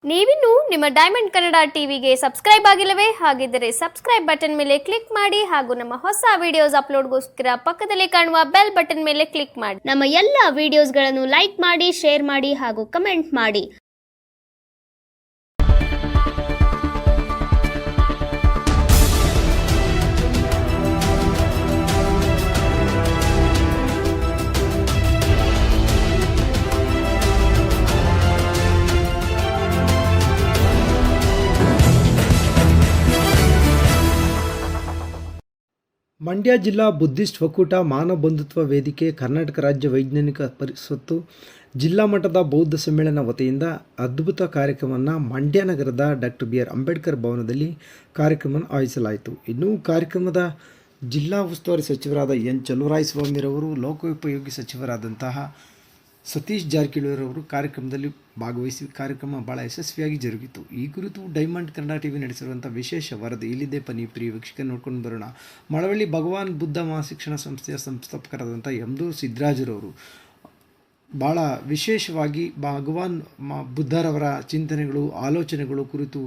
ನೀವಿನ್ನು ನಿಮ್ಮ ಡೈಮಂಡ್ ಕನ್ನಡ ಟಿವಿಗೆ ಸಬ್ಸ್ಕ್ರೈಬ್ ಆಗಿಲ್ಲವೇ? ಹಾಗಿದ್ದರೆ ಸಬ್ಸ್ಕ್ರೈಬ್ ಬಟನ್ ಮೇಲೆ ಕ್ಲಿಕ್ ಮಾಡಿ ಹಾಗೂ ನಮ್ಮ ಹೊಸ ವಿಡಿಯೋಸ್ ಅಪ್ಲೋಡ್ಗೋಸ್ಕರ ಪಕ್ಕದಲ್ಲಿ ಕಾಣುವ ಬೆಲ್ ಬಟನ್ ಮೇಲೆ ಕ್ಲಿಕ್ ಮಾಡಿ. ನಮ್ಮ ಎಲ್ಲ ವಿಡಿಯೋಸ್ಗಳನ್ನು ಲೈಕ್ ಮಾಡಿ, ಶೇರ್ ಮಾಡಿ ಹಾಗೂ ಕಮೆಂಟ್ ಮಾಡಿ. ಮಂಡ್ಯ ಜಿಲ್ಲಾ ಬುದ್ಧಿಸ್ಟ್ ಒಕ್ಕೂಟ ಮಾನವ ಬಂಧುತ್ವ ವೇದಿಕೆ, ಕರ್ನಾಟಕ ರಾಜ್ಯ ವೈಜ್ಞಾನಿಕ ಪರಿಷತ್ತು, ಜಿಲ್ಲಾ ಮಟ್ಟದ ಬೌದ್ಧ ಸಮ್ಮೇಳನ ವತಿಯಿಂದ ಅದ್ಭುತ ಕಾರ್ಯಕ್ರಮವನ್ನು ಮಂಡ್ಯ ನಗರದ ಡಾಕ್ಟರ್ ಬಿ ಆರ್ ಅಂಬೇಡ್ಕರ್ ಭವನದಲ್ಲಿ ಕಾರ್ಯಕ್ರಮ ಆಯೋಜಿಸಲಾಯಿತು. ಇನ್ನು ಕಾರ್ಯಕ್ರಮದ ಜಿಲ್ಲಾ ಉಸ್ತುವಾರಿ ಸಚಿವರಾದ ಎನ್ ಚಲುವರಾಯಸ್ವಾಮಿರವರು, ಲೋಕೋಪಯೋಗಿ ಸಚಿವರಾದಂತಹ ಸತೀಶ್ ಜಾರಕಿಹೊಳಿರವರು ಕಾರ್ಯಕ್ರಮದಲ್ಲಿ ಭಾಗವಹಿಸಿ ಕಾರ್ಯಕ್ರಮ ಬಹಳ ಯಶಸ್ವಿಯಾಗಿ ಜರುಗಿತು. ಈ ಕುರಿತು ಡೈಮಂಡ್ ಕನ್ನಡ ಟಿವಿ ನಡೆಸಿರುವಂಥ ವಿಶೇಷ ವರದಿ ಇಲ್ಲಿದೆ. ಬನ್ನಿ ಪ್ರಿಯ ವೀಕ್ಷಕ ನೋಡ್ಕೊಂಡು ಬರೋಣ. ಮಳವಳ್ಳಿ ಭಗವಾನ್ ಬುದ್ಧ ಮಹಾಶಿಕ್ಷಣ ಸಂಸ್ಥೆಯ ಸಂಸ್ಥಾಪಕರಾದಂಥ ಎಮ್ದೂರು ಸಿದ್ದರಾಜರವರು ಭಾಳ ವಿಶೇಷವಾಗಿ ಭಗವಾನ್ ಬುದ್ಧರವರ ಚಿಂತನೆಗಳು, ಆಲೋಚನೆಗಳು ಕುರಿತು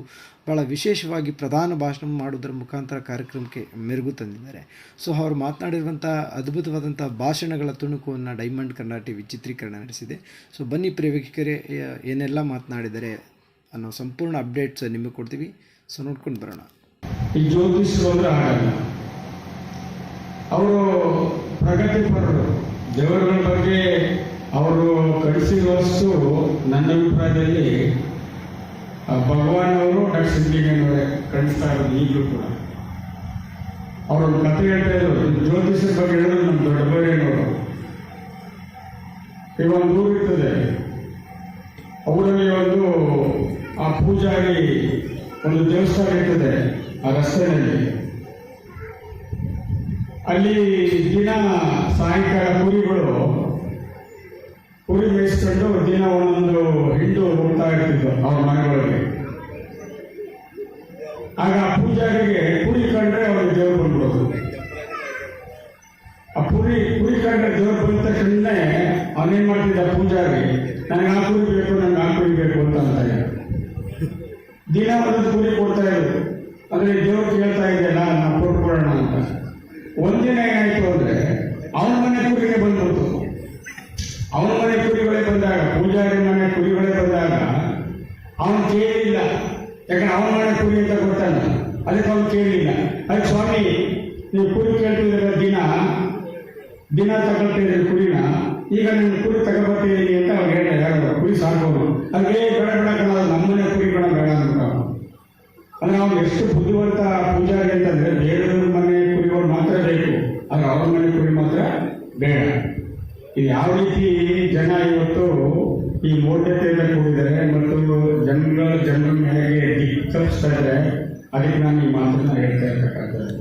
ಭಾಳ ವಿಶೇಷವಾಗಿ ಪ್ರಧಾನ ಭಾಷಣ ಮಾಡುವುದರ ಮುಖಾಂತರ ಕಾರ್ಯಕ್ರಮಕ್ಕೆ ಮೆರುಗು ತಂದಿದ್ದಾರೆ. ಸೊ ಅವರು ಮಾತನಾಡಿರುವಂಥ ಅದ್ಭುತವಾದಂಥ ಭಾಷಣಗಳ ತುಣುಕುವನ್ನು ಡೈಮಂಡ್ ಕನ್ನಡ ಟಿವಿ ಚಿತ್ರೀಕರಣ ನಡೆಸಿದೆ. ಸೊ ಬನ್ನಿ ಪ್ರಿಯ ವೀಕ್ಷಕರೇ, ಏನೆಲ್ಲ ಮಾತನಾಡಿದ್ದಾರೆ ಅನ್ನೋ ಸಂಪೂರ್ಣ ಅಪ್ಡೇಟ್ಸ್ ನಿಮಗೆ ಕೊಡ್ತೀವಿ. ಸೊ ನೋಡ್ಕೊಂಡು ಬರೋಣ. ಈ ಜ್ಯೋತಿಷರು ಅಂದರೆ ಆಗಲ್ಲ, ಅವರು ಪ್ರಗತಿಪರರು. ದೇವರುಗಳ ಬಗ್ಗೆ ಅವರು ಕಳಿಸಿರುವಷ್ಟು ನನ್ನ ಅಭಿಪ್ರಾಯದಲ್ಲಿ ಭಗವಾನ್ ಅವರು ಡಾಕ್ಟರ್ ಸಿದ್ಲಿಂಗಯ್ಯನವರೇ ಕಳಿಸ್ತಾ ಇರೋದು. ಈಗಲೂ ಕೂಡ ಅವರೊಂದು ಕಥೆ ಹೇಳ್ತಾ ಇದ್ರು. ಜ್ಯೋತಿಷರ ಬಗ್ಗೆ ಹೇಳಿದ್ರು ನಮ್ಮ ದೊಡ್ಡಬೈರೇನವರು. ಈ ಒಂದು ಊರು ಇರ್ತದೆ, ಊರಲ್ಲಿ ಒಂದು ಆ ಪೂಜಾರಿ ಒಂದು ದೇವಸ್ಥಾನ ಇರ್ತದೆ ಆ ರಸ್ತೆಯಲ್ಲಿ. ಅಲ್ಲಿ ದಿನ ಸಾಯಂಕಾಲ ಕುರಿ ಮೇಯಿಸ್ಕೊಂಡು ದಿನ ಒಂದೊಂದು ಹಿಂಡು ಹೋಗ್ತಾ ಇರ್ತಿದ್ರು ಅವ್ರ ಮನೆಗಳಿಗೆ. ಆಗ ಆ ಪೂಜಾರಿಗೆ ಕುರಿ ಕಂಡ್ರೆ ಅವ್ರಿಗೆ ದೇವ್ರು ಬಂದ್ಬಿಡೋದು. ಆ ಕುರಿ ಕಂಡ್ರೆ ದೇವ್ರು ಬಂದ ತಕ್ಷಣ ಅವನೇನ್ ಮಾಡ್ತಿದ್ದ ಪೂಜಾರಿ, ನನಗೆ ಆ ಕುರಿ ಬೇಕು, ನನಗೆ ಆ ಕುರಿ ಬೇಕು ಅಂತ ದಿನ ಒಂದೊಂದು ಕುರಿ ಕೊಡ್ತಾ ಇದ್ರು. ಅಂದ್ರೆ ದೇವ್ರು ಕೇಳ್ತಾ ಇದೆಯಲ್ಲ, ನಾವು ಕೊಟ್ಕೊಡೋಣ ಅಂತ. ಒಂದಿನ ಏನಾಯ್ತು ಅಂದ್ರೆ ಅವನ ಮನೆ ಕುರಿನೇ ಬಂದ್ಬಿಡ್ತು. ಅವನ ಮನೆ ಕುರಿಗಳೇ ಬಂದಾಗ, ಪೂಜಾರಿ ಮನೆ ಕುರಿಗಳೇ ಬಂದಾಗ ಅವನು ಕೇಳಿಲ್ಲ. ಯಾಕಂದ್ರೆ ಅವನ ಮನೆ ಕುರಿ ಅಂತ ಗೊತ್ತಾನ, ಅದಕ್ಕೆ ಅವನು ಕೇಳಲಿಲ್ಲ. ಅದಕ್ಕೆ ಸ್ವಾಮಿ, ನೀವು ಕುರಿ ಕೇಳ್ತಿದ್ದೀರ, ದಿನ ತಗೊಳ್ತಿದ್ದೀರಿ ಕುರಿನ, ಈಗ ನೀವು ಕುರಿ ತಗೊಬರ್ತಿದ್ದೀನಿ ಅಂತ ಅವ್ರು ಹೇಳಿದ. ಯಾರು ಕುರಿ ಸಾಕೋರು ಅದೇ ಬೇಡ ನಮ್ಮನೆ ಕುರಿಗಳ ಬೇಡ ಅಂತ. ಅಂದ್ರೆ ಅವ್ನು ಎಷ್ಟು ಬುದ್ಧಿವಂತ ಪೂಜಾರಿ ಅಂತಂದ್ರೆ, ಬೇರೆಯವ್ರ ಮನೆ ಕುರಿಗಳು ಮಾತ್ರ ಬೇಕು, ಆದ್ರೆ ಅವ್ರ ಮನೆ ಕುರಿ ಮಾತ್ರ ಬೇಡ. ಇದು ಯಾವ ರೀತಿ ಜನ ಇವತ್ತು ಈ ಮೌಢ್ಯತೆಯಿಂದ ಕೂಡಿದ್ದಾರೆ ಮತ್ತು ಜನರ ಮೇಲೆ ದಿಕ್ಕಿಸ್ತಾ ಇದ್ದಾರೆ. ಅದಕ್ಕೆ ನಾನು ಈ ಮಾತನ್ನ ಹೇಳ್ತಾ ಇರ್ತಕ್ಕಂಥದ್ದು.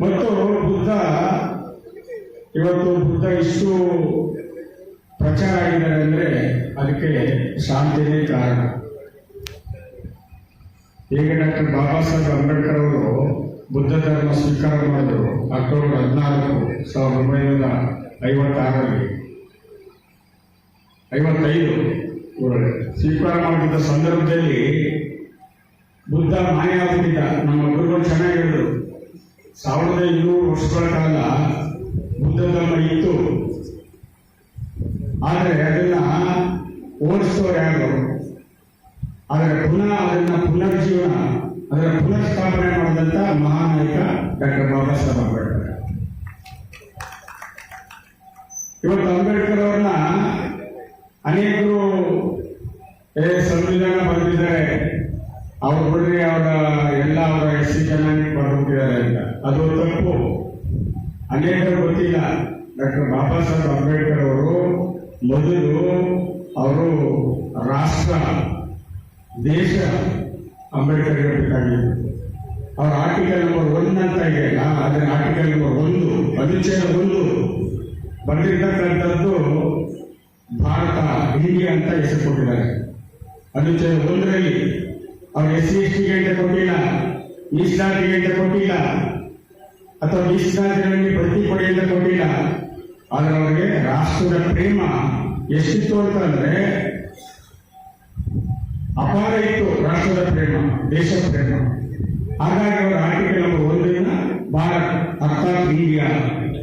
ಮತ್ತು ಬುದ್ಧ ಇಷ್ಟು ಪ್ರಚಾರ ಆಗಿದ್ದಾರೆ ಅಂದ್ರೆ ಅದಕ್ಕೆ ಶಾಂತಿನೇ ಕಾರಣ. ಈಗ ಡಾಕ್ಟರ್ ಬಾಬಾ ಸಾಹೇಬ್ ಅಂಬೇಡ್ಕರ್ ಅವರು ಬುದ್ಧ ಧರ್ಮ ಸ್ವೀಕಾರ ಮಾಡಿದ್ರು ಅಕ್ಟೋಬರ್ 14, 1956ರಲ್ಲಿ 55 ಸ್ವೀಕಾರ ಮಾಡಿದ ಸಂದರ್ಭದಲ್ಲಿ ಬುದ್ಧ ಮಾಯ ಆಗ್ಬಿಟ್ಟಿದ್ದ. ನಮ್ಮ ಗುರುಗಳು ಚೆನ್ನಾಗಿ ಹೇಳಿದ್ರು, 1200 ವರ್ಷಗಳ ಕಾಲ ಬುದ್ಧ ಧರ್ಮ ಇತ್ತು, ಆದರೆ ಅದನ್ನ ಓಡಿಸ್ತವ್ರು ಯಾರು? ಆದರೆ ಅದನ್ನ ಪುನರ್ಜೀವನ, ಅದರ ಪುನರ್ಸ್ಥಾಪನೆ ಮಾಡಿದಂತ ಮಹಾನಾಯಕ ಡಾಕ್ಟರ್ ಬಾಬಾ ಸಾಹೇಬ್ ಅಂಬೇಡ್ಕರ್. ಇವತ್ತು ಅಂಬೇಡ್ಕರ್ ಅವ್ರನ್ನ ಅನೇಕರು ಸಂವಿಧಾನ ಬರೆದಿದ್ದಾರೆ, ಅವ್ರು ಬಿಡ್ರಿ ಅವರ ಎಸ್ ಸಿ ಜನಾಂಗಕ್ಕೆ ಬರ್ಬಿಟ್ಟಿದ್ದಾರೆ ಅಂತ. ಅದು ತಪ್ಪು. ಅನೇಕರು ಗೊತ್ತಿಲ್ಲ, ಡಾಕ್ಟರ್ ಬಾಬಾ ಸಾಹೇಬ್ ಅಂಬೇಡ್ಕರ್ ಅವರು ಮೊದಲು ಅವರು ರಾಷ್ಟ್ರ, ದೇಶ ಅಂಬೇಡ್ಕರ್ ಇರಬೇಕಾಗಿತ್ತು. ಅವರ ಆರ್ಟಿಕಲ್ ನಂಬರ್ 1 ಅಂತ ಇದೆಯಲ್ಲ, ಅದರ ಆರ್ಟಿಕಲ್ ನಂಬರ್ 1 ಅನುಚ್ಛೇದ 1 ಬರೆದಿರ್ತಕ್ಕಂಥದ್ದು ಭಾರತ, ಇಂಡಿಯಾ ಅಂತ ಹೆಸರು ಕೊಟ್ಟಿದ್ದಾರೆ. ಅನುಚ್ಛೇದ 1ರಲ್ಲಿ ಅವ್ರು SC STಗೆ ಅಂತ ಕೊಟ್ಟಿಲ್ಲ, ಮೀಸಲಾತಿಗೆ ಅಂತ ಕೊಟ್ಟಿಲ್ಲ, ಅಥವಾ ಮೀಸಲಾತಿಗಳಲ್ಲಿ ಭರ್ತಿ ಕೊಡಿ ಅಂತ ಕೊಟ್ಟಿಲ್ಲ. ಆದರೆ ಅವರಿಗೆ ರಾಷ್ಟ್ರದ ಪ್ರೇಮ ಎಷ್ಟಿತ್ತು ಅಂತಂದ್ರೆ ಅಪಾರ ಇತ್ತು ರಾಷ್ಟ್ರದ ಪ್ರೇಮ, ದೇಶ ಪ್ರೇಮ. ಹಾಗಾಗಿ ಅವರ ಆರ್ಟಿಕಲ್ ನಂಬರ್ 1 ಭಾರತ್ ಅರ್ಥಾತ್ ಇಂಡಿಯಾ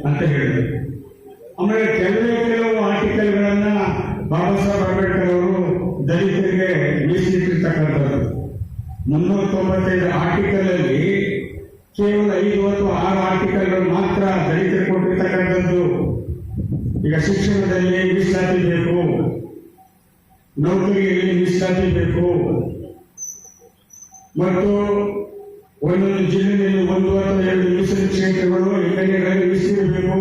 ಅಂತ ಹೇಳಿದರು. ಆಮೇಲೆ ಕೆಲವು ಆರ್ಟಿಕಲ್ಗಳನ್ನ ಬಾಬಾ ಸಾಹೇಬ್ ಅಂಬೇಡ್ಕರ್ ಅವರು ದಲಿತರಿಗೆ ಮೀಸಲಿಟ್ಟಿರ್ತಕ್ಕಂಥದ್ದು. 395 ಆರ್ಟಿಕಲ್ ಅಲ್ಲಿ ಕೇವಲ 5 ಅಥವಾ 6 ಆರ್ಟಿಕಲ್ಗಳು ಮಾತ್ರ ದಲಿತರಿಗೆ ಕೊಟ್ಟಿರ್ತಕ್ಕಂಥದ್ದು. ಈಗ ಶಿಕ್ಷಣದಲ್ಲಿ ಮೀಸಲಾತಿ ಬೇಕು, ನೌಕರಿಯಲ್ಲಿ ಮೀಸಲಾತಿ ಬೇಕು, ಮತ್ತು ಒಂದೊಂದು ಜಿಲ್ಲೆಯಲ್ಲಿ 1 ಅಥವಾ 2 ಮೀಸಲು ಕ್ಷೇತ್ರಗಳು ಎಮ್ಎಲ್ಎಗಳಲ್ಲಿ ಮೀಸಲಿರಬೇಕು,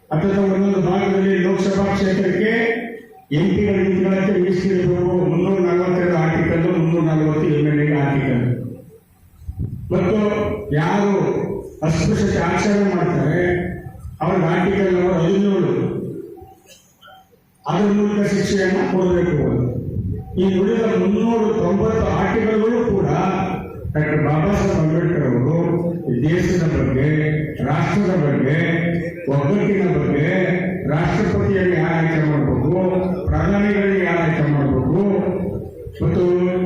ಅಥವಾ ಒಂದೊಂದು ಭಾಗದಲ್ಲಿ ಲೋಕಸಭಾ ಕ್ಷೇತ್ರಕ್ಕೆ ಎಂಪಿಗಳ ಮೀಸಲಿರಬೇಕು. 342 ಆರ್ಟಿಕಲ್, 340 ಎಮ್ಎಲ್ಎ ಆರ್ಟಿಕಲ್. ಮತ್ತು ಯಾರು ಅಸ್ಪೃಶ್ಯತೆ ಆಚರಣೆ ಮಾಡ್ತಾರೆ ಅವ್ರಿಗೆ ಆರ್ಟಿಕಲ್ ನಂಬರ್ 17 ಅದರ ಮೂಲಕ ಶಿಕ್ಷೆಯನ್ನ ಕೊಡಬೇಕು. ಈ ಉಳಿದ 390 ಆರ್ಟಿಕಲ್ಗಳು ಕೂಡ ಡಾಕ್ಟರ್ ಬಾಬಾ ಸಾಹೇಬ್ ಅಂಬೇಡ್ಕರ್ ಅವರು ದೇಶದ ಬಗ್ಗೆ, ರಾಷ್ಟ್ರದ ಬಗ್ಗೆ, ಒಗ್ಗಟ್ಟಿನ ಬಗ್ಗೆ, ರಾಷ್ಟ್ರಪತಿಯನ್ನು ಯಾರು ಆಯ್ಕೆ ಮಾಡಬೇಕು, ಪ್ರಧಾನಿಗಳಿಗೆ ಯಾರು ಆಯ್ಕೆ ಮಾಡಬೇಕು, ಮತ್ತು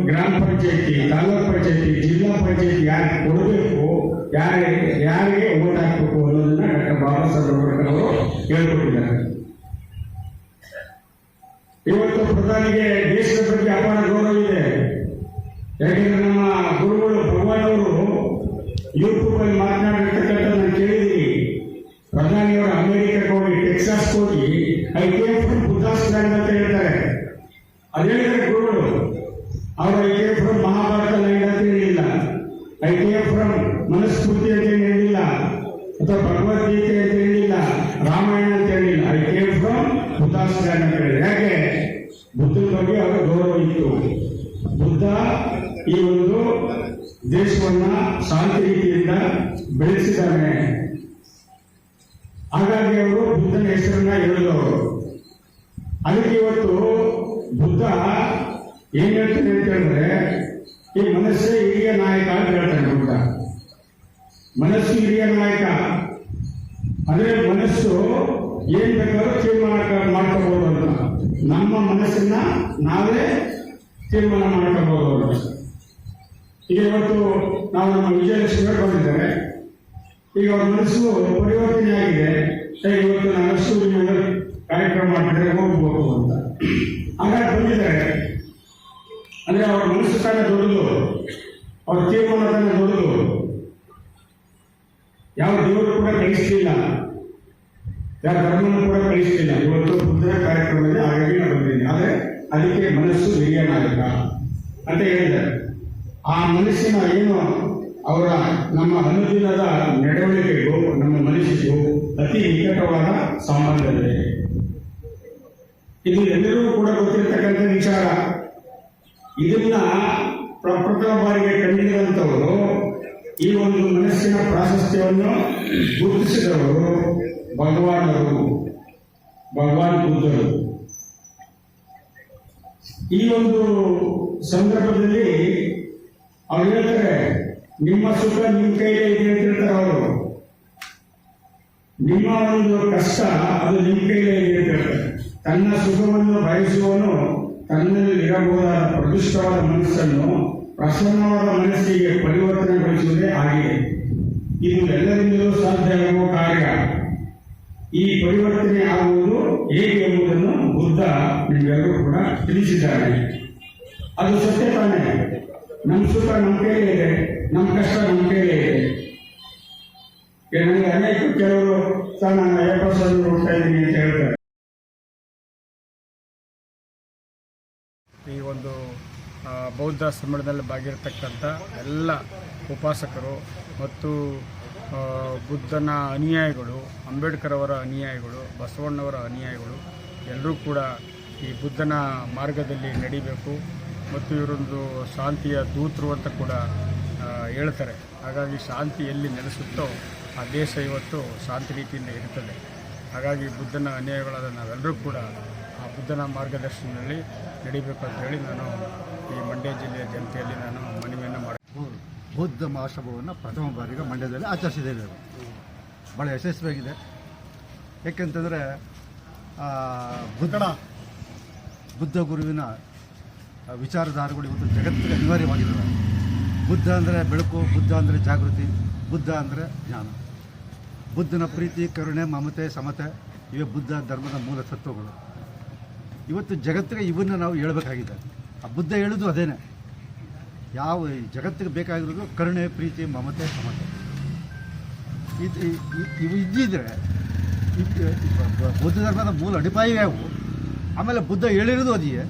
ಗ್ರಾಮ ಪಂಚಾಯತಿ, ತಾಲೂಕ್ ಪಂಚಾಯತಿ, ಜಿಲ್ಲಾ ಪಂಚಾಯತಿ ಯಾರಿಗೆ ಕೊಡಬೇಕು, ಯಾರಿಗೆ ಓಟ್ ಹಾಕಬೇಕು ಅನ್ನೋದನ್ನ ಡಾಕ್ಟರ್ ಬಾಬಾ ಸಾಹೇಬ್ ಅಂಬೇಡ್ಕರ್ ಅವರು ಹೇಳ್ಕೊಟ್ಟಿದ್ದಾರೆ. ಇವತ್ತು ಪ್ರಧಾನಿಗೆ ದೇಶದ ಬಗ್ಗೆ ಅಪಾರ ಗೌರವ ಇದೆ. ಯಾಕೆಂದ್ರೆ ನಮ್ಮ ಗುರುಗಳು ಭಗವಾನ್ ಅವರು ಯೂಟ್ಯೂಬ್ ಅಲ್ಲಿ ಮಾತನಾಡಿರ್ತಕ್ಕಂಥ ನಾನು ಕೇಳಿದ್ದೀನಿ. ಪ್ರಧಾನಿಯವರು ಅಮೆರಿಕಕ್ಕೆ ಹೋಗಿ, ಟೆಕ್ಸಾಸ್ ಹೋಗಿ I came from Buddhas land ಅಂತ ಹೇಳ್ತಾರೆ. ಅದು ಹೇಳಿದ್ದಾರೆ ಗುರುಗಳು. ಅವರು I came from Mahabharata land ಅಂತ ಹೇಳಿಲ್ಲ, ಐ ಕೇಮ್ ಫ್ರಮ್ ಮನುಸ್ಮೃತಿ ಅಂತ ಹೇಳಿಲ್ಲ, ಅಥವಾ ಭಗವದ್ಗೀತೆ ಅಂತ ಹೇಳಿಲ್ಲ, ರಾಮಾಯಣ ಅಂತ ಹೇಳಿಲ್ಲ, I came from Buddhas land ಅಂತ ಹೇಳಿದ್ರು. ಯಾಕೆ? ಬುದ್ಧನ ಬಗ್ಗೆ ಅವರ ಗೌರವ ಇತ್ತು. ಬುದ್ಧ ಈ ಒಂದು ದೇಶವನ್ನ ಶಾಂತಿ ರೀತಿಯಿಂದ ಬೆಳೆಸಿದ್ದಾನೆ. ಹಾಗಾಗಿ ಅವರು ಬುದ್ಧನ ಹೆಸರನ್ನ ಹೇಳಿದವರು. ಅದಕ್ಕೆ ಇವತ್ತು ಬುದ್ಧ ಏನ್ ಹೇಳ್ತಾನೆ ಅಂತ ಹೇಳಿದ್ರೆ, ಈ ಮನಸ್ಸೇ ಹಿರಿಯ ನಾಯಕ ಅಂತ ಹೇಳ್ತಾನೆ ಬುದ್ಧ. ಮನಸ್ಸು ಹಿರಿಯ ನಾಯಕ. ಅಂದ್ರೆ ಮನಸ್ಸು ಏನ್ ಬೇಕಾದ್ರೂ ತೀರ್ಮಾನ ಮಾಡ್ಕೋಬಹುದು ಅಂತ. ನಮ್ಮ ಮನಸ್ಸನ್ನ ನಾವೇ ತೀರ್ಮಾನ ಮಾಡ್ಕೋಬಹುದು ಅಂತ. ಈಗ ಇವತ್ತು ನಾವು ನಮ್ಮ ವಿಜಯಲಕ್ಷ್ಮಿ ಬಂದಿದ್ದಾರೆ. ಈಗ ಅವ್ರ ಮನಸ್ಸು ಪರಿವರ್ತನೆ ಆಗಿದೆ. ಇವತ್ತು ನಾನು ಸೂರ್ಯ ಕಾರ್ಯಕ್ರಮ ಮಾಡಿದ್ರೆ ಹೋಗ್ಬೇಕು ಅಂತ ಹಾಗಾಗಿ ಬಂದಿದ್ದಾರೆ. ಅಂದ್ರೆ ಅವ್ರ ಮನಸ್ಸು ತಾನೇ ದೊಡ್ಡದು, ಅವ್ರ ತೀರ್ಮಾನ ತಾನೇ ದೊಡ್ಡದು. ಯಾವ ದೇವರು ಕೂಡ ಕಳಿಸಲಿಲ್ಲ, ಯಾವ ಧರ್ಮವನ್ನು ಕೂಡ ಕಳಿಸಲಿಲ್ಲ. ಇವತ್ತು ಬುದ್ಧನ ಕಾರ್ಯಕ್ರಮದಲ್ಲಿ ಹಾಗಾಗಿ ನಾನು ಬಂದಿದ್ದೀನಿ. ಆದರೆ ಅದಕ್ಕೆ ಮನಸ್ಸು ಹಿರಿಯ ನಾಯಕ ಅಂತ ಹೇಳಿದ್ದಾರೆ. ಆ ಮನಸ್ಸಿನ ಏನು ಅವರ ನಮ್ಮ ಅನುದಿನದ ನಡವಳಿಕೆಗೂ ನಮ್ಮ ಮನಸ್ಸಿಗೂ ಅತಿ ನಿಕಟವಾದ ಸಂಬಂಧವಿದೆ. ಇದು ಎಲ್ಲರಿಗೂ ಕೂಡ ಗೊತ್ತಿರತಕ್ಕಂಥ ವಿಚಾರ. ಇದನ್ನ ಪ್ರಥಮ ಬಾರಿಗೆ ಕಂಡಿರುವಂತವರು, ಈ ಒಂದು ಮನಸ್ಸಿನ ಪ್ರಾಶಸ್ತ್ಯವನ್ನು ಗುರುತಿಸಿದವರು ಭಗವಾನ್ ಬುದ್ಧರು. ಈ ಒಂದು ಸಂದರ್ಭದಲ್ಲಿ ಅವ್ರು ಹೇಳ್ತಾರೆ, ನಿಮ್ಮ ಸುಖ ನಿಮ್ಮ ಕೈಲೇ ಇದೆ ಅಂತ ಹೇಳ್ತಾರೆ ಅವರು. ನಿಮ್ಮ ಒಂದು ಕಷ್ಟ ಅದು ನಿಮ್ಮ ಕೈಲೇ ಇದೆ ಅಂತ ಹೇಳ್ತಾರೆ. ತನ್ನ ಸುಖವನ್ನು ಬಯಸುವವನು ತನ್ನಲ್ಲಿ ಇರಬಹುದಾದ ಪ್ರದುಷ್ಟವಾದ ಮನಸ್ಸನ್ನು ಪ್ರಸನ್ನವಾದ ಮನಸ್ಸಿಗೆ ಪರಿವರ್ತನೆಗೊಳಿಸುವುದೇ ಆಗಿದೆ. ಇದು ಎಲ್ಲರಿಂದಲೂ ಸಾಧ್ಯ ಆಗುವ ಕಾರ್ಯ. ಈ ಪರಿವರ್ತನೆ ಆಗುವುದು ಹೇಗೆ ಎಂಬುದನ್ನು ಬುದ್ಧ ನಿಮ್ಮೆಲ್ಲರೂ ಕೂಡ ತಿಳಿಸಿದ್ದಾರೆ. ಅದು ಸತ್ಯ ತಾನೇ. ನಮ್ಮ ಸುಖ ನಮ್ಮ ಕೈಲೇ ಇದೆ, ನಮ್ಮ ಕಷ್ಟ ನಮ್ಮ ಕೈಲೇ ಇದೆ. ನನಗೆ ಅನೇಕ ಕೆಲವರು ನಾನು 70,000 ಹೋಗ್ತಾ ಇದ್ದೀನಿ ಅಂತ ಹೇಳ್ತಾರೆ. ಈ ಒಂದು ಬೌದ್ಧ ಸಮ್ಮೇಳನದಲ್ಲಿ ಭಾಗಿರತಕ್ಕಂಥ ಎಲ್ಲ ಉಪಾಸಕರು ಮತ್ತು ಬುದ್ಧನ ಅನುಯಾಯಿಗಳು, ಅಂಬೇಡ್ಕರ್ ಅವರ ಅನುಯಾಯಿಗಳು, ಬಸವಣ್ಣವರ ಅನುಯಾಯಿಗಳು ಎಲ್ಲರೂ ಕೂಡ ಈ ಬುದ್ಧನ ಮಾರ್ಗದಲ್ಲಿ ನಡಿಬೇಕು ಮತ್ತು ಇವರೊಂದು ಶಾಂತಿಯ ದೂತರು ಅಂತ ಕೂಡ ಹೇಳ್ತಾರೆ. ಹಾಗಾಗಿ ಶಾಂತಿ ಎಲ್ಲಿ ನೆಲೆಸುತ್ತೋ ಆ ದೇಶ ಇವತ್ತು ಶಾಂತಿ ರೀತಿಯಿಂದ ಇರ್ತದೆ. ಹಾಗಾಗಿ ಬುದ್ಧನ ಅನುಯಾಯಿಗಳಾದ ನಾವೆಲ್ಲರೂ ಕೂಡ ಆ ಬುದ್ಧನ ಮಾರ್ಗದರ್ಶನದಲ್ಲಿ ನಡಿಬೇಕು ಅಂತ ಹೇಳಿ ನಾನು ಈ ಮಂಡ್ಯ ಜಿಲ್ಲೆಯ ಜನತೆಯಲ್ಲಿ ನಾನು ಮನವಿಯನ್ನು ಮಾಡಿ ಬೌದ್ಧ ಮಹಾಸಭಾವನ್ನು ಪ್ರಥಮ ಬಾರಿಗೆ ಮಂಡ್ಯದಲ್ಲಿ ಆಚರಿಸಿದ್ದೇವೆ. ಭಾಳ ಯಶಸ್ವಿಯಾಗಿದೆ. ಏಕೆಂತಂದರೆ ಬುದ್ಧ ಗುರುವಿನ ವಿಚಾರಧಾರೆಗಳು ಇವತ್ತು ಜಗತ್ತಿಗೆ ಅನಿವಾರ್ಯವಾಗಿದ್ದಾವೆ. ಬುದ್ಧ ಅಂದರೆ ಬೆಳಕು, ಬುದ್ಧ ಅಂದರೆ ಜಾಗೃತಿ, ಬುದ್ಧ ಅಂದರೆ ಜ್ಞಾನ. ಬುದ್ಧನ ಪ್ರೀತಿ, ಕರುಣೆ, ಮಮತೆ, ಸಮತೆ ಇವೇ ಬುದ್ಧ ಧರ್ಮದ ಮೂಲ ತತ್ವಗಳು. ಇವತ್ತು ಜಗತ್ತಿಗೆ ಇವನ್ನ ನಾವು ಹೇಳಬೇಕಾಗಿದೆ. ಆ ಬುದ್ಧ ಹೇಳೋದು ಅದೇನೆ. ಈ ಜಗತ್ತಿಗೆ ಬೇಕಾಗಿರೋದು ಕರುಣೆ, ಪ್ರೀತಿ, ಮಮತೆ, ಸಮತೆ. ಇವು ಇದ್ದಿದ್ರೆ ಬೌದ್ಧ ಧರ್ಮದ ಮೂಲ ಅಡಿಪಾಯವೇ ಅವು. ಆಮೇಲೆ ಬುದ್ಧ ಹೇಳಿರೋದು ಅದಿಯೇ.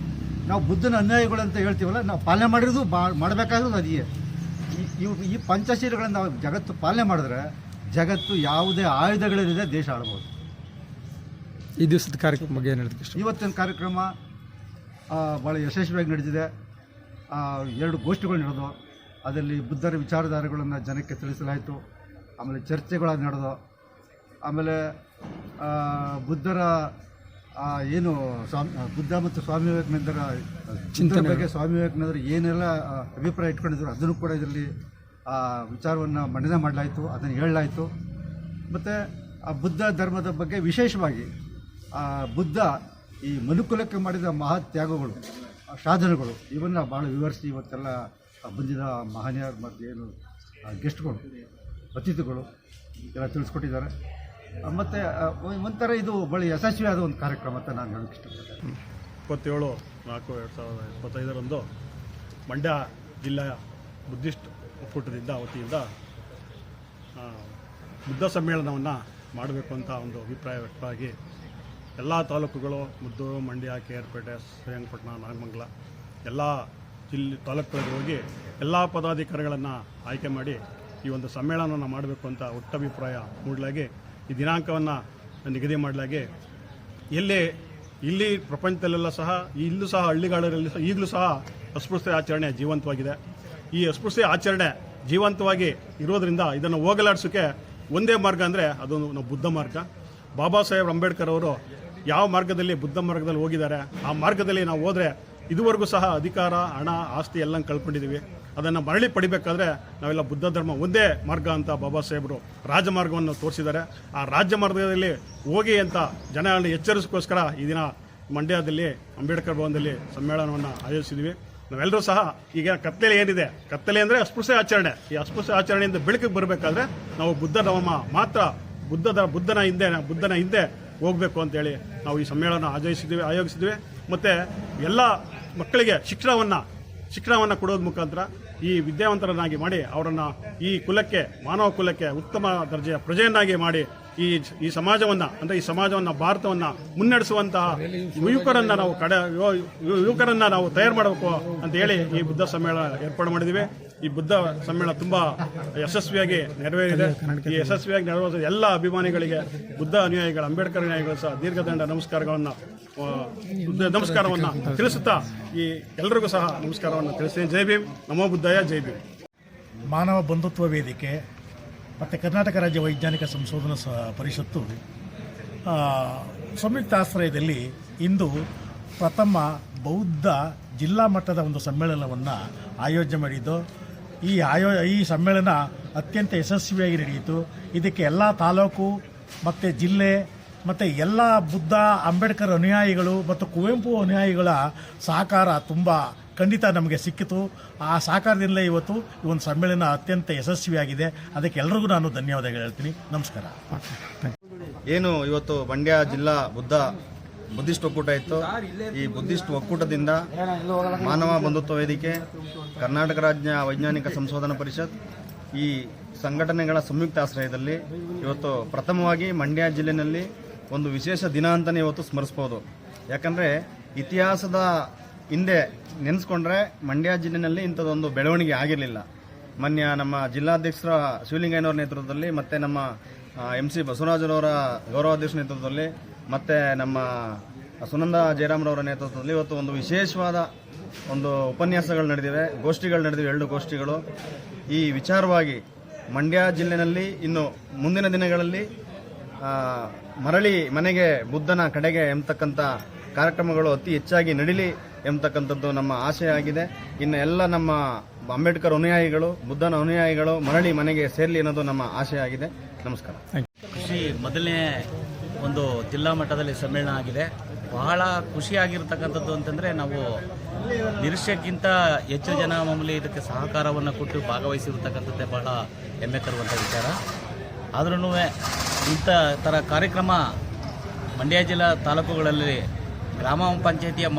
ನಾವು ಬುದ್ಧನ ಅನ್ಯಾಯಗಳು ಅಂತ ಹೇಳ್ತೀವಲ್ಲ, ನಾವು ಪಾಲನೆ ಮಾಡಿರೋದು ಮಾಡಬೇಕಾಗಿರೋದು ಅದಿಯೇ. ಈ ಪಂಚಶೀಲಗಳನ್ನು ನಾವು ಜಗತ್ತು ಪಾಲನೆ ಮಾಡಿದ್ರೆ ಜಗತ್ತು ಯಾವುದೇ ಆಯುಧಗಳಿಲ್ಲದೆ ದೇಶ ಆಳ್ಬೋದು. ಈ ದಿವಸದ ಕಾರ್ಯಕ್ರಮ ಬಗ್ಗೆ ಏನು ಹೇಳ್ತೀವಿ? ಇವತ್ತಿನ ಕಾರ್ಯಕ್ರಮ ಭಾಳ ಯಶಸ್ವಿಯಾಗಿ ನಡೆದಿದೆ. 2 ಗೋಷ್ಠಿಗಳು ನಡೆದು ಅದರಲ್ಲಿ ಬುದ್ಧರ ವಿಚಾರಧಾರೆಗಳನ್ನು ಜನಕ್ಕೆ ತಿಳಿಸಲಾಯಿತು. ಆಮೇಲೆ ಚರ್ಚೆಗಳು ನಡೆದು ಆಮೇಲೆ ಬುದ್ಧರ ಏನು ಬುದ್ಧ ಮತ್ತು ಸ್ವಾಮಿ ವಿವೇಕಾನಂದರ ಚಿಂತನೆ ಬಗ್ಗೆ ಸ್ವಾಮಿ ವಿವೇಕಾನಂದರು ಏನೆಲ್ಲ ಅಭಿಪ್ರಾಯ ಇಟ್ಕೊಂಡಿದ್ರು ಅದನ್ನು ಕೂಡ ಇದರಲ್ಲಿ ವಿಚಾರವನ್ನು ಮಂಡನೆ ಮಾಡಲಾಯಿತು, ಅದನ್ನು ಹೇಳಲಾಯಿತು. ಮತ್ತು ಆ ಬುದ್ಧ ಧರ್ಮದ ಬಗ್ಗೆ ವಿಶೇಷವಾಗಿ ಬುದ್ಧ ಈ ಮನುಕುಲಕ್ಕೆ ಮಾಡಿದ ಮಹತ್ ತ್ಯಾಗಗಳು, ಸಾಧನೆಗಳು ಇವನ್ನು ಭಾಳ ವಿವರಿಸಿ ಇವತ್ತೆಲ್ಲ ಬಂದಿದ್ದ ಮಹನೀಯರು ಮತ್ತು ಏನು ಗೆಸ್ಟ್ಗಳು, ಅತಿಥಿಗಳು ಎಲ್ಲ ತಿಳಿಸ್ಕೊಟ್ಟಿದ್ದಾರೆ. ಮತ್ತು ಒಂಥರ ಇದು ಭಾಳ ಯಶಸ್ವಿಯಾದ ಒಂದು ಕಾರ್ಯಕ್ರಮ ಅಂತ ನಾನು ಹೇಳೋಕ್ಕೆ ಇಷ್ಟಪಡ್ತೇನೆ. 27/4/2025 ಮಂಡ್ಯ ಜಿಲ್ಲೆಯ ಬುದ್ಧಿಸ್ಟ್ ಒಕ್ಕೂಟದಿಂದ ವತಿಯಿಂದ ಬುದ್ಧ ಸಮ್ಮೇಳನವನ್ನು ಮಾಡಬೇಕು ಅಂತ ಒಂದು ಅಭಿಪ್ರಾಯ ವ್ಯಕ್ತವಾಗಿ ಎಲ್ಲ ತಾಲೂಕುಗಳು, ಮುದ್ದೂರು, ಮಂಡ್ಯ, KR-ಪೇಟೆ, ಶ್ರೀರಂಗಪಟ್ಟಣ, ನಾಗಮಂಗಲ ಎಲ್ಲ ತಾಲೂಕುಗಳಿಗೆ ಹೋಗಿ ಎಲ್ಲ ಪದಾಧಿಕಾರಿಗಳನ್ನು ಆಯ್ಕೆ ಮಾಡಿ ಈ ಒಂದು ಸಮ್ಮೇಳನವನ್ನು ಮಾಡಬೇಕು ಅಂತ ಒಟ್ಟಭಿಪ್ರಾಯ ಮೂಡಲಾಗಿ ಈ ದಿನಾಂಕವನ್ನು ನಿಗದಿ ಮಾಡಲಾಗಿ ಇಲ್ಲಿ ಪ್ರಪಂಚದಲ್ಲೆಲ್ಲ ಸಹ ಇಲ್ಲೂ ಸಹ ಹಳ್ಳಿಗಾಡರಲ್ಲಿ ಈಗಲೂ ಸಹ ಅಸ್ಪೃಶ್ಯ ಆಚರಣೆ ಜೀವಂತವಾಗಿದೆ. ಈ ಅಸ್ಪೃಶ್ಯ ಆಚರಣೆ ಜೀವಂತವಾಗಿ ಇರೋದರಿಂದ ಇದನ್ನು ಹೋಗಲಾಡಿಸೋಕ್ಕೆ ಒಂದೇ ಮಾರ್ಗ ಅಂದರೆ ಅದು ನಾವು ಬುದ್ಧ ಮಾರ್ಗ. ಬಾಬಾ ಸಾಹೇಬ್ ಅಂಬೇಡ್ಕರ್ ಅವರು ಯಾವ ಮಾರ್ಗದಲ್ಲಿ ಬುದ್ಧ ಮಾರ್ಗದಲ್ಲಿ ಹೋಗಿದ್ದಾರೆ ಆ ಮಾರ್ಗದಲ್ಲಿ ನಾವು ಹೋದರೆ ಇದುವರೆಗೂ ಸಹ ಅಧಿಕಾರ, ಹಣ, ಆಸ್ತಿ ಎಲ್ಲ ಕಳ್ಕೊಂಡಿದ್ದೀವಿ. ಅದನ್ನು ಮರಳಿ ಪಡಿಬೇಕಾದ್ರೆ ನಾವೆಲ್ಲ ಬುದ್ಧ ಧರ್ಮ ಒಂದೇ ಮಾರ್ಗ ಅಂತ ಬಾಬಾ ಸಾಹೇಬರು ರಾಜಮಾರ್ಗವನ್ನು ತೋರಿಸಿದ್ದಾರೆ. ಆ ರಾಜ್ಯ ಮಾರ್ಗದಲ್ಲಿ ಹೋಗಿ ಅಂತ ಜನಗಳನ್ನು ಎಚ್ಚರಿಸೋಕ್ಕೋಸ್ಕರ ಈ ದಿನ ಮಂಡ್ಯದಲ್ಲಿ ಅಂಬೇಡ್ಕರ್ ಭವನದಲ್ಲಿ ಸಮ್ಮೇಳನವನ್ನು ಆಯೋಜಿಸಿದ್ವಿ. ನಾವೆಲ್ಲರೂ ಸಹ ಈಗ ಕತ್ತಲೆ ಏನಿದೆ, ಕತ್ತಲೆ ಅಂದರೆ ಅಸ್ಪೃಶ್ಯ ಆಚರಣೆ, ಈ ಅಸ್ಪೃಶ್ಯ ಆಚರಣೆಯಿಂದ ಬೆಳಕಿಗೆ ಬರಬೇಕಾದ್ರೆ ನಾವು ಬುದ್ಧ ಧರ್ಮ ಮಾತ್ರ ಬುದ್ಧನ ಹಿಂದೆ ಹೋಗಬೇಕು ಅಂತೇಳಿ ನಾವು ಈ ಸಮ್ಮೇಳನ ಆಯೋಜಿಸಿದ್ವಿ. ಮತ್ತು ಎಲ್ಲ ಮಕ್ಕಳಿಗೆ ಶಿಕ್ಷಣವನ್ನು ಕೊಡೋದ್ರ ಮುಖಾಂತರ ಈ ವಿದ್ಯಾವಂತರನ್ನಾಗಿ ಮಾಡಿ ಅವರನ್ನು ಈ ಕುಲಕ್ಕೆ, ಮಾನವ ಕುಲಕ್ಕೆ ಉತ್ತಮ ದರ್ಜೆಯ ಪ್ರಜೆಯನ್ನಾಗಿ ಮಾಡಿ ಈ ಸಮಾಜವನ್ನು ಭಾರತವನ್ನು ಮುನ್ನಡೆಸುವಂತಹ ಯುವಕರನ್ನು ನಾವು ತಯಾರು ಮಾಡಬೇಕು ಅಂತ ಹೇಳಿ ಈ ಬುದ್ಧ ಸಮ್ಮೇಳನ ಏರ್ಪಾಡು ಮಾಡಿದ್ದೀವಿ. ಈ ಬುದ್ಧ ಸಮ್ಮೇಳನ ತುಂಬ ಯಶಸ್ವಿಯಾಗಿ ನೆರವೇರಿದೆ. ಈ ಯಶಸ್ವಿಯಾಗಿ ನೆರವೇರಿದ ಎಲ್ಲ ಅಭಿಮಾನಿಗಳಿಗೆ, ಬುದ್ಧ ಅನುಯಾಯಿಗಳು, ಅಂಬೇಡ್ಕರ್ ಅನುಯಾಯಿಗಳು ಸಹ ದೀರ್ಘದಂಡ ನಮಸ್ಕಾರವನ್ನು ತಿಳಿಸುತ್ತಾ ಈ ಎಲ್ಲರಿಗೂ ಸಹ ನಮಸ್ಕಾರವನ್ನು ತಿಳಿಸ್ತೀನಿ. ಜೈ ಭೀಮ್, ನಮೋ ಬುದ್ಧಯ, ಜೈ ಭೀಮ್. ಮಾನವ ಬಂಧುತ್ವ ವೇದಿಕೆ ಮತ್ತು ಕರ್ನಾಟಕ ರಾಜ್ಯ ವೈಜ್ಞಾನಿಕ ಸಂಶೋಧನಾ ಪರಿಷತ್ತು ಸಂಯುಕ್ತ ಆಶ್ರಯದಲ್ಲಿ ಇಂದು ಪ್ರಥಮ ಬೌದ್ಧ ಜಿಲ್ಲಾ ಮಟ್ಟದ ಒಂದು ಸಮ್ಮೇಳನವನ್ನು ಆಯೋಜನೆ ಮಾಡಿದ್ದು. ಈ ಸಮ್ಮೇಳನ ಅತ್ಯಂತ ಯಶಸ್ವಿಯಾಗಿ ನಡೆಯಿತು. ಇದಕ್ಕೆ ಎಲ್ಲ ತಾಲೂಕು ಮತ್ತು ಜಿಲ್ಲೆ ಮತ್ತು ಎಲ್ಲ ಬುದ್ಧ, ಅಂಬೇಡ್ಕರ್ ಅನುಯಾಯಿಗಳು ಮತ್ತು ಕುವೆಂಪು ಅನುಯಾಯಿಗಳ ಸಹಕಾರ ತುಂಬ ಖಂಡಿತ ನಮಗೆ ಸಿಕ್ಕಿತು. ಆ ಸಹಕಾರದಿಂದ ಇವತ್ತು ಈ ಒಂದು ಸಮ್ಮೇಳನ ಅತ್ಯಂತ ಯಶಸ್ವಿಯಾಗಿದೆ. ಅದಕ್ಕೆ ಎಲ್ಲರಿಗೂ ನಾನು ಧನ್ಯವಾದಗಳು ಹೇಳ್ತೀನಿ. ನಮಸ್ಕಾರ. ಏನು ಇವತ್ತು ಮಂಡ್ಯ ಜಿಲ್ಲಾ ಬುದ್ಧಿಸ್ಟ್ ಒಕ್ಕೂಟ ಇತ್ತು. ಈ ಬುದ್ಧಿಸ್ಟ್ ಒಕ್ಕೂಟದಿಂದ ಮಾನವ ಬಂಧುತ್ವ ವೇದಿಕೆ, ಕರ್ನಾಟಕ ರಾಜ್ಯ ವೈಜ್ಞಾನಿಕ ಸಂಶೋಧನಾ ಪರಿಷತ್ ಈ ಸಂಘಟನೆಗಳ ಸಂಯುಕ್ತ ಆಶ್ರಯದಲ್ಲಿ ಇವತ್ತು ಪ್ರಥಮವಾಗಿ ಮಂಡ್ಯ ಜಿಲ್ಲೆಯಲ್ಲಿ ಒಂದು ವಿಶೇಷ ದಿನ ಅಂತಲೇ ಇವತ್ತು ಸ್ಮರಿಸ್ಬೋದು. ಯಾಕಂದರೆ ಇತಿಹಾಸದ ಹಿಂದೆ ನೆನೆಸ್ಕೊಂಡ್ರೆ ಮಂಡ್ಯ ಜಿಲ್ಲೆಯಲ್ಲಿ ಇಂಥದ್ದೊಂದು ಬೆಳವಣಿಗೆ ಆಗಿರಲಿಲ್ಲ. ಮೊನ್ನೆ ನಮ್ಮ ಜಿಲ್ಲಾಧ್ಯಕ್ಷರ ಶಿವಲಿಂಗಯ್ಯನವರ ನೇತೃತ್ವದಲ್ಲಿ ಮತ್ತು ನಮ್ಮ MC ಬಸವರಾಜರವರ ಗೌರವಾಧ್ಯಕ್ಷ ನೇತೃತ್ವದಲ್ಲಿ ಮತ್ತು ನಮ್ಮ ಸುನಂದ ಜಯರಾಮ್ರವರ ನೇತೃತ್ವದಲ್ಲಿ ಇವತ್ತು ಒಂದು ವಿಶೇಷವಾದ ಒಂದು ಉಪನ್ಯಾಸಗಳು ನಡೆದಿವೆ, ಗೋಷ್ಠಿಗಳು ನಡೆದಿವೆ, 2 ಗೋಷ್ಠಿಗಳು. ಈ ವಿಚಾರವಾಗಿ ಮಂಡ್ಯ ಜಿಲ್ಲೆಯಲ್ಲಿ ಇನ್ನು ಮುಂದಿನ ದಿನಗಳಲ್ಲಿ ಮರಳಿ ಮನೆಗೆ ಬುದ್ಧನ ಕಡೆಗೆ ಎಂಬತಕ್ಕಂಥ ಕಾರ್ಯಕ್ರಮಗಳು ಅತಿ ಹೆಚ್ಚಾಗಿ ನಡೀಲಿ ಎಂಬತಕ್ಕಂಥದ್ದು ನಮ್ಮ ಆಶಯ ಆಗಿದೆ. ಇನ್ನು ಎಲ್ಲ ನಮ್ಮ ಅಂಬೇಡ್ಕರ್ ಅನುಯಾಯಿಗಳು, ಬುದ್ಧನ ಅನುಯಾಯಿಗಳು ಮರಳಿ ಮನೆಗೆ ಸೇರಲಿ ಅನ್ನೋದು ನಮ್ಮ ಆಶಯ ಆಗಿದೆ. ನಮಸ್ಕಾರ. ಕೃಷಿ ಮೊದಲನೇ ಒಂದು ಜಿಲ್ಲಾ ಮಟ್ಟದಲ್ಲಿ ಸಮ್ಮೇಳನ ಆಗಿದೆ. ಬಹಳ ಖುಷಿಯಾಗಿರ್ತಕ್ಕಂಥದ್ದು ಅಂತಂದರೆ ನಾವು ನಿರೀಕ್ಷೆಗಿಂತ ಹೆಚ್ಚು ಜನ ಮಾಮೂಲಿ ಇದಕ್ಕೆ ಸಹಕಾರವನ್ನು ಕೊಟ್ಟು ಭಾಗವಹಿಸಿರ್ತಕ್ಕಂಥದ್ದೇ ಬಹಳ ಹೆಮ್ಮೆ ತರುವಂಥ ವಿಚಾರ. ಆದ್ರೂ ಇಂಥ ಥರ ಕಾರ್ಯಕ್ರಮ ಮಂಡ್ಯ ಜಿಲ್ಲಾ ತಾಲೂಕುಗಳಲ್ಲಿ ಗ್ರಾಮ ಪಂಚಾಯಿತಿಯ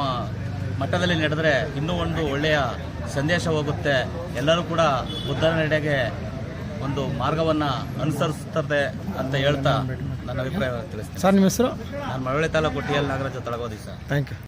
ಮಟ್ಟದಲ್ಲಿ ನಡೆದರೆ ಇನ್ನೂ ಒಂದು ಒಳ್ಳೆಯ ಸಂದೇಶ ಹೋಗುತ್ತೆ. ಎಲ್ಲರೂ ಕೂಡ ಬುದ್ಧನ ನಡೆಗೆ ಒಂದು ಮಾರ್ಗವನ್ನು ಅನುಸರಿಸುತ್ತದೆ ಅಂತ ಹೇಳ್ತಾ ನನ್ನ ಅಭಿಪ್ರಾಯ ತಿಳಿಸ್ತೀನಿ. ಸರ್ ನಿಮ್ಮ ಹೆಸರು? ನಾನು Malavalli taluk T L Nagaraja Talagodi sir. Thank you.